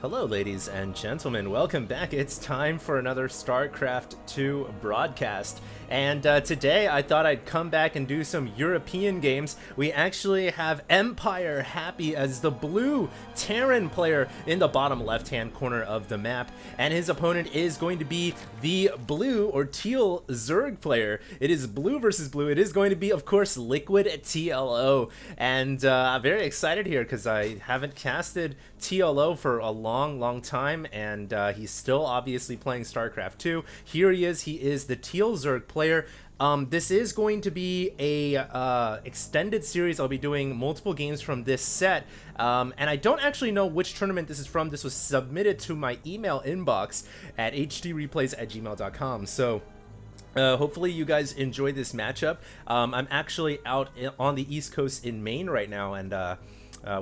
Hello ladies and gentlemen, welcome back. It's time for another StarCraft 2 broadcast. And today I thought I'd come back and do some European games. We actually have Empire Happy as the blue Terran player in the bottom left hand corner of the map. And his opponent is going to be the blue or TLO player. It is blue versus blue. It is going to be, of course, Liquid TLO. And I'm very excited here because I haven't casted TLO for a long time, and he's still obviously playing StarCraft 2. Here he is the TLO player. This is going to be a extended series. I'll be doing multiple games from this set, and I don't actually know which tournament this is from. This was submitted to my email inbox at hdreplays@gmail.com, so hopefully you guys enjoy this matchup. I'm actually out on the East Coast in Maine right now, and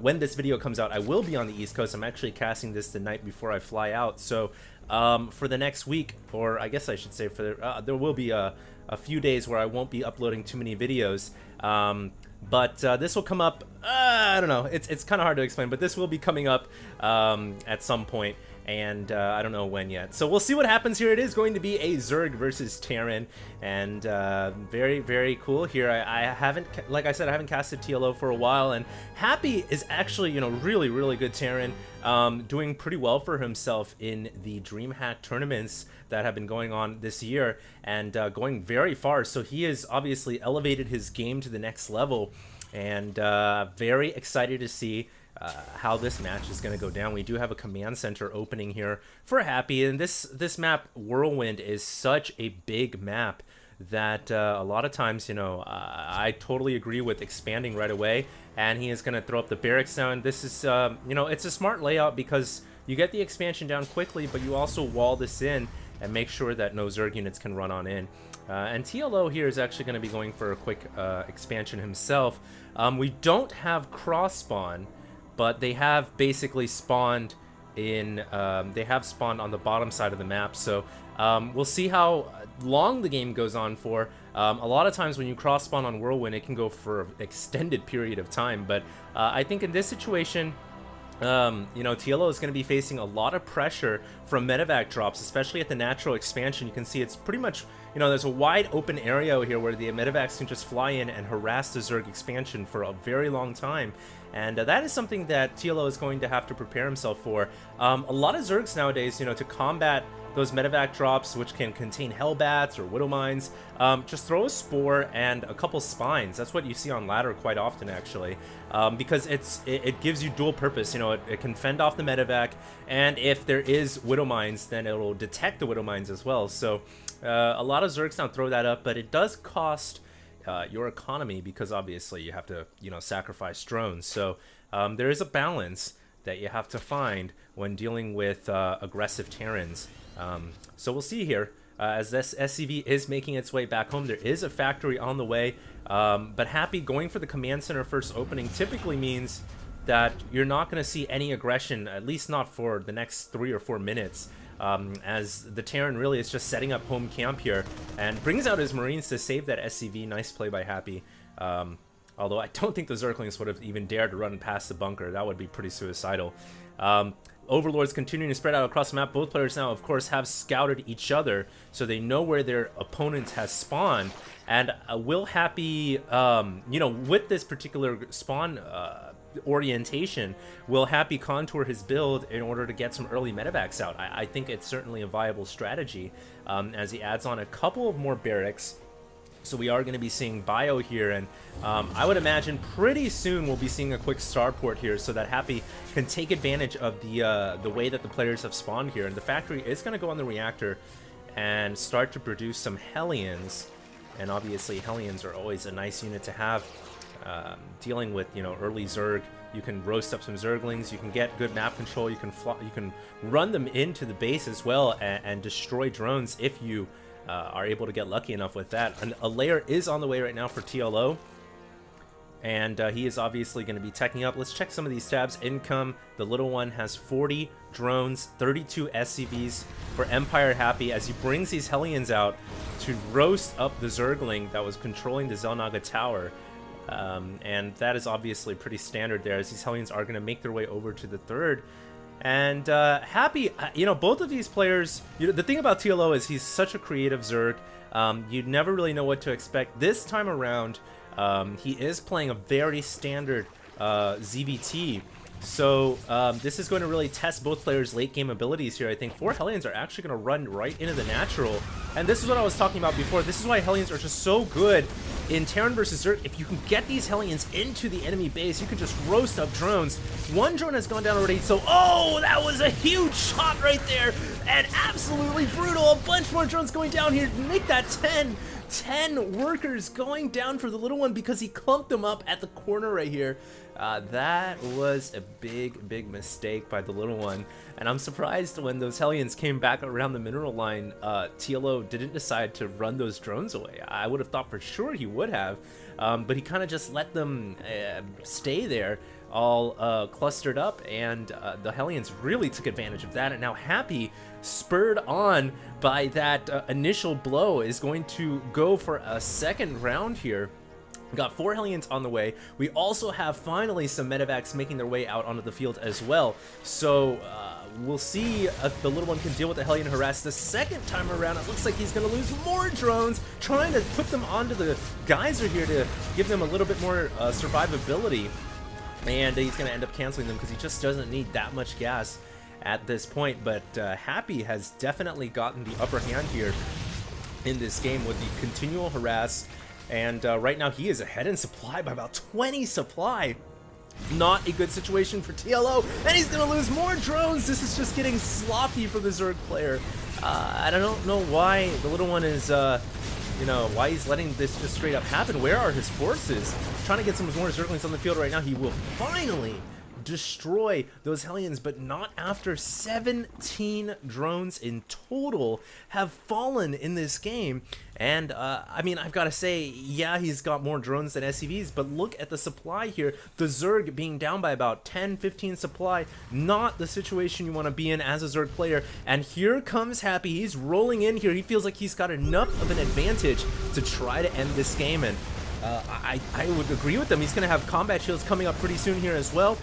when this video comes out, I will be on the East Coast. I'm actually casting this the night before I fly out. So for the next week, or I guess I should say there will be a few days where I won't be uploading too many videos. But this will come up, I don't know, it's kind of hard to explain, but this will be coming up at some point. And I don't know when yet. So we'll see what happens here. It is going to be a Zerg versus Terran, and very cool here. I haven't, like I said, I haven't casted TLO for a while, and Happy is actually, you know, really good Terran, doing pretty well for himself in the DreamHack tournaments that have been going on this year, and going very far. So he has obviously elevated his game to the next level, and very excited to see how this match is going to go down. We do have a command center opening here for Happy, and this map, Whirlwind, is such a big map that a lot of times, you know, I totally agree with expanding right away, and he is going to throw up the barracks down. This is, you know, it's a smart layout because you get the expansion down quickly, but you also wall this in and make sure that no Zerg units can run on in. And TLO here is actually going to be going for a quick expansion himself. We don't have cross spawn, but they have basically spawned in, they have spawned on the bottom side of the map, so we'll see how long the game goes on for. A lot of times when you cross spawn on Whirlwind, it can go for an extended period of time, but I think in this situation, you know, TLO is going to be facing a lot of pressure from medevac drops, especially at the natural expansion. You can see it's pretty much, you know, there's a wide open area here where the medevacs can just fly in and harass the Zerg expansion for a very long time. And that is something that TLO is going to have to prepare himself for. A lot of Zergs nowadays, you know, to combat those medevac drops, which can contain Hellbats or Widow Mines, just throw a Spore and a couple Spines. That's what you see on ladder quite often, actually, because it gives you dual purpose. You know, it can fend off the medevac, and if there is Widow Mines, then it will detect the Widow Mines as well. So a lot of Zergs now throw that up, but it does cost your economy because obviously you have to, you know, sacrifice drones. So there is a balance that you have to find when dealing with aggressive Terrans. So we'll see here as this SCV is making its way back home. There is a factory on the way, but Happy going for the command center first opening typically means that you're not going to see any aggression, at least not for the next 3 or 4 minutes. As the Terran really is just setting up home camp here and brings out his Marines to save that SCV. Nice play by Happy. Although I don't think the Zerglings would have even dared to run past the bunker. That would be pretty suicidal. Overlords continuing to spread out across the map. Both players now, of course, have scouted each other, so they know where their opponent has spawned. And will Happy, you know, with this particular spawn orientation, will Happy contour his build in order to get some early medevacs out? I think it's certainly a viable strategy as he adds on a couple of more barracks. So we are going to be seeing bio here, and I would imagine pretty soon we'll be seeing a quick starport here so that Happy can take advantage of the way that the players have spawned here. And the factory is going to go on the reactor and start to produce some Hellions, and obviously Hellions are always a nice unit to have. Dealing with, you know, early Zerg, you can roast up some Zerglings, you can get good map control, you can run them into the base as well and destroy drones if you are able to get lucky enough with that. And a layer is on the way right now for TLO, and he is obviously going to be teching up. Let's check some of these tabs. Income, the little one has 40 drones, 32 SCVs for Empire Happy as he brings these Hellions out to roast up the Zergling that was controlling the Xel'Naga Tower. And that is obviously pretty standard there, as these Hellions are going to make their way over to the third And Happy, you know, both of these players, the thing about TLO is he's such a creative Zerg. You never really know what to expect. This time around, he is playing a very standard ZVT. So this is going to really test both players' late game abilities here. I think 4 Hellions are actually going to run right into the natural. And this is what I was talking about before. This is why Hellions are just so good in Terran versus Zerg. If you can get these Hellions into the enemy base, you can just roast up drones. One drone has gone down already, so oh, that was a huge shot right there. And absolutely brutal. A bunch more drones going down here to make that 10 workers going down for the little one because he clumped them up at the corner right here. That was a big mistake by the little one, and I'm surprised when those Hellions came back around the mineral line, TLO didn't decide to run those drones away. I would have thought for sure he would have, but he kind of just let them stay there, all clustered up, and the Hellions really took advantage of that, and now Happy, spurred on by that initial blow, is going to go for a second round here. We got 4 Hellions on the way. We also have finally some medevacs making their way out onto the field as well. So we'll see if the little one can deal with the Hellion harass the second time around. It looks like he's going to lose more drones, trying to put them onto the geyser here to give them a little bit more survivability. And he's going to end up canceling them because he just doesn't need that much gas at this point. But Happy has definitely gotten the upper hand here in this game with the continual harass. And right now he is ahead in supply by about 20 supply. Not a good situation for TLO, and he's gonna lose more drones. This is just getting sloppy for the Zerg player. I don't know why the little one is, you know, why he's letting this just straight up happen. Where are his forces? Trying to get some more Zerglings on the field right now. He will finally destroy those Hellions, but not after 17 drones in total have fallen in this game. And I mean, I've got to say, yeah, he's got more drones than SCVs, but look at the supply here. The Zerg being down by about 10-15 supply, not the situation you want to be in as a Zerg player. And here comes Happy. He's rolling in here. He feels like he's got enough of an advantage to try to end this game. And I would agree with them. He's going to have combat shields coming up pretty soon here as well.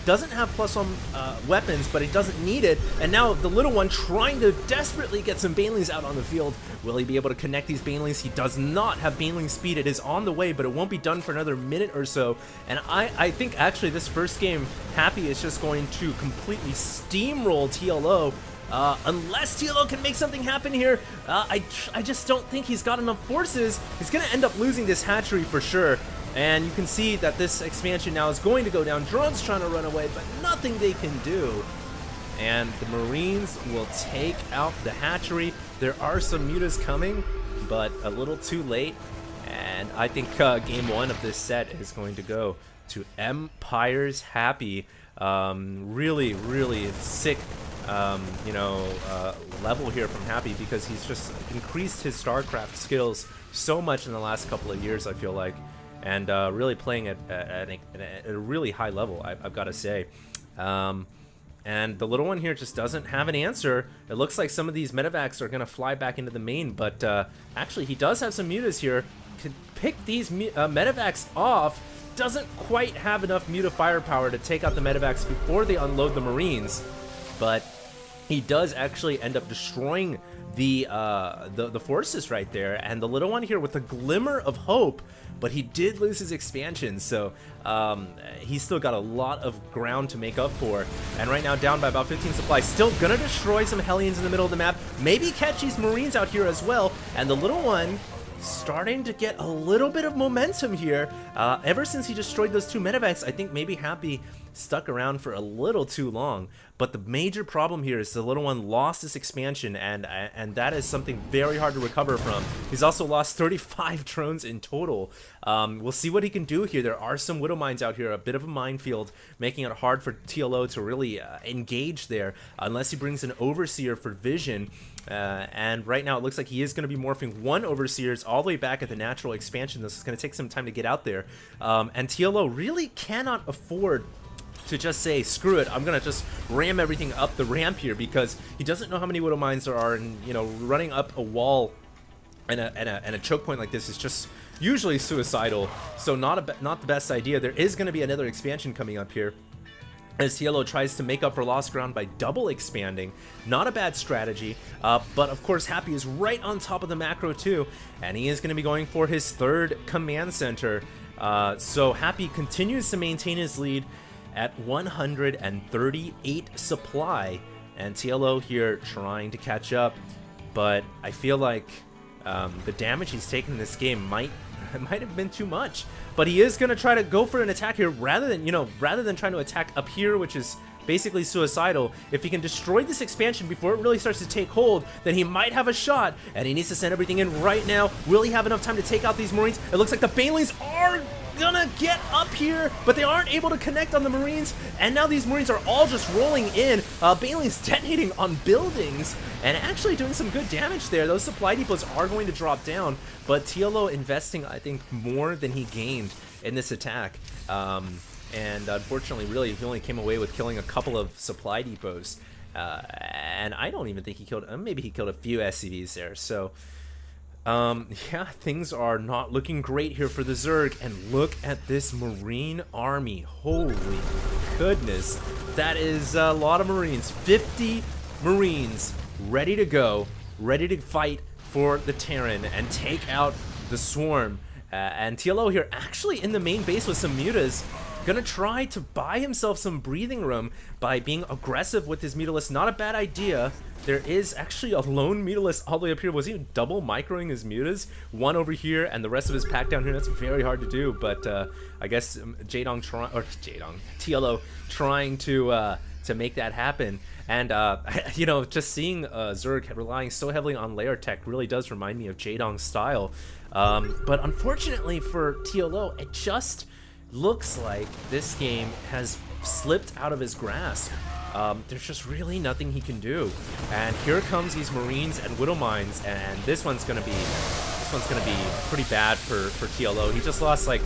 Doesn't have +1 weapons, but he doesn't need it. And now the little one trying to desperately get some Banelings out on the field. Will he be able to connect these Banelings? He does not have Baneling speed. It is on the way, but it won't be done for another minute or so. And I think actually this first game, Happy is just going to completely steamroll TLO. Unless TLO can make something happen here, I just don't think he's got enough forces. He's going to end up losing this hatchery for sure. And you can see that this expansion now is going to go down. Drones trying to run away, but nothing they can do. And the Marines will take out the hatchery. There are some mutas coming, but a little too late. And I think game 1 of this set is going to go to Empire's Happy. Really sick you know, level here from Happy, because he's just increased his StarCraft skills so much in the last couple of years, I feel like. And really playing at a really high level, I've got to say. And the little one here just doesn't have an answer. It looks like some of these medevacs are going to fly back into the main, but actually he does have some mutas here. Could pick these medevacs off. Doesn't quite have enough muta firepower to take out the medevacs before they unload the Marines, but he does actually end up destroying the forces right there. And the little one here with a glimmer of hope, but he did lose his expansion, so he's still got a lot of ground to make up for. And right now down by about 15 supply, still gonna destroy some Hellions in the middle of the map, maybe catch these Marines out here as well. And the little one starting to get a little bit of momentum here. Ever since he destroyed those 2 medevacs, I think maybe Happy stuck around for a little too long. But the major problem here is the little one lost this expansion, and that is something very hard to recover from. He's also lost 35 drones in total. We'll see what he can do here. There are some Widow Mines out here, a bit of a minefield, making it hard for TLO to really engage there, unless he brings an Overseer for vision. And right now it looks like he is going to be morphing 1 Overseers all the way back at the natural expansion. This is going to take some time to get out there. And TLO really cannot afford to just say, screw it, I'm gonna just ram everything up the ramp here, because he doesn't know how many Widow Mines there are, and you know, running up a wall and a choke point like this is just usually suicidal. So not the best idea. There is going to be another expansion coming up here. as TLO tries to make up for lost ground by double expanding. Not a bad strategy, but of course Happy is right on top of the macro too, and he is going to be going for his third command center. So Happy continues to maintain his lead at 138 supply, and TLO here trying to catch up, but I feel like the damage he's taken in this game might have been too much. But he is going to try to go for an attack here rather than trying to attack up here, which is basically suicidal. If he can destroy this expansion before it really starts to take hold, then he might have a shot, and he needs to send everything in right now. Will he have enough time to take out these Marines? It looks like the Banelings are gonna get up here, but they aren't able to connect on the Marines, and now these Marines are all just rolling in. Banelings detonating on buildings and actually doing some good damage there. Those supply depots are going to drop down, but TLO investing, I think, more than he gained in this attack. And unfortunately, really, he only came away with killing a couple of supply depots. And I don't even think he killed, maybe he killed a few SCVs there. So, yeah, things are not looking great here for the Zerg. And look at this Marine army. Holy goodness. That is a lot of Marines. 50 Marines ready to go, ready to fight for the Terran and take out the Swarm. And TLO here actually in the main base with some mutas, gonna try to buy himself some breathing room by being aggressive with his mutalist. Not a bad idea. There is actually a lone mutalist all the way up here. Was he double microing his mutas? One over here and the rest of his pack down here. That's very hard to do, but I guess TLO trying to make that happen. And you know, just seeing Zerg relying so heavily on layer tech really does remind me of Jaedong's style. But unfortunately for TLO, it just looks like this game has slipped out of his grasp. There's just really nothing he can do. And here comes these Marines and Widow Mines, and this one's gonna be pretty bad for TLO. He just lost like,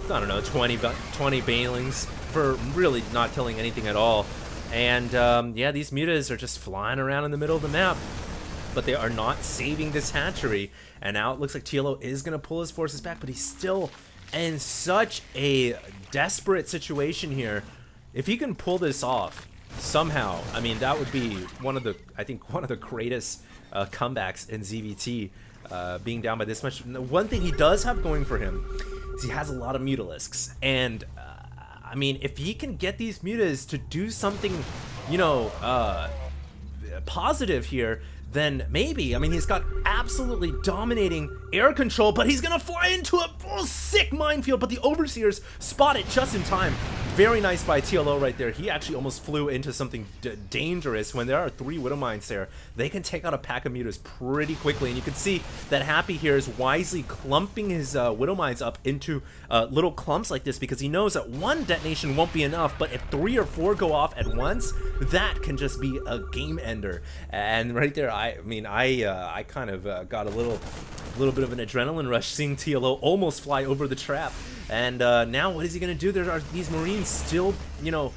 I don't know, 20 Banelings for really not killing anything at all. And yeah, these mutas are just flying around in the middle of the map, but they are not saving this hatchery. And now it looks like TLO is gonna pull his forces back, but he's still in such a desperate situation here. If he can pull this off somehow, I mean, that would be one of the greatest comebacks in ZVT, being down by this much. One thing he does have going for him is he has a lot of mutalisks, and I mean, if he can get these mutas to do something, you know, positive here, then maybe. I mean, he's got absolutely dominating air control, but he's gonna fly into a sick minefield, but the Overseers spot it just in time. Very nice by TLO right there. He actually almost flew into something dangerous. When there are 3 Widow Mines there, they can take out a pack of mutas pretty quickly, and you can see that Happy here is wisely clumping his Widow Mines up into little clumps like this, because he knows that one detonation won't be enough, but if 3 or 4 go off at once, that can just be a game ender. And right there, I mean, I kind of got a little bit of an adrenaline rush seeing TLO almost fly over the trap. And now what is he going to do? There are these Marines still, you know,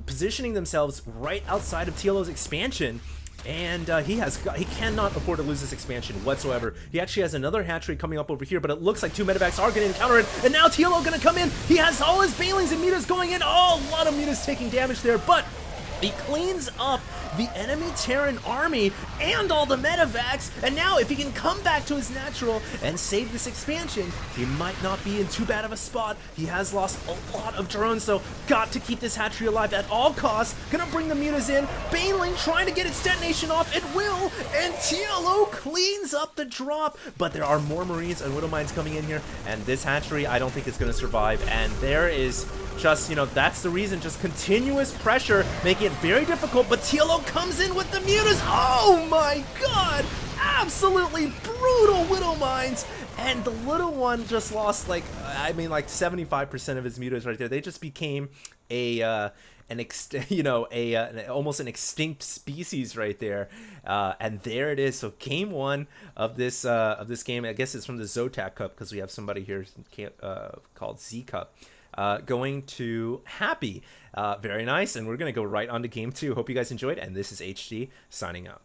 positioning themselves right outside of TLO's expansion. And he cannot afford to lose this expansion whatsoever. He actually has another hatchery coming up over here, but it looks like 2 medevacs are going to encounter it. And now TLO going to come in. He has all his Banelings and mutas going in. Oh, a lot of mutas taking damage there, but he cleans up the enemy Terran army and all the medevacs, and now if he can come back to his natural and save this expansion, he might not be in too bad of a spot. He has lost a lot of drones, so got to keep this hatchery alive at all costs. Gonna bring the mutas in. Baneling trying to get its detonation off. It will, and TLO cleans up the drop, but there are more Marines and Widow Mines coming in here, and this hatchery I don't think is gonna survive. And there is just, you know, that's the reason, just continuous pressure making it very difficult, but TLO comes in with the mutas. Oh my god, absolutely brutal Widow Mines, and the little one just lost like, I mean, like 75% of his mutas right there. They just became a almost an extinct species right there. And there it is. So game 1 of this game, I guess it's from the Zotac Cup, because we have somebody here called Z Cup. Going to Happy. Very nice, and we're going to go right on to game 2. Hope you guys enjoyed, and this is HD signing out.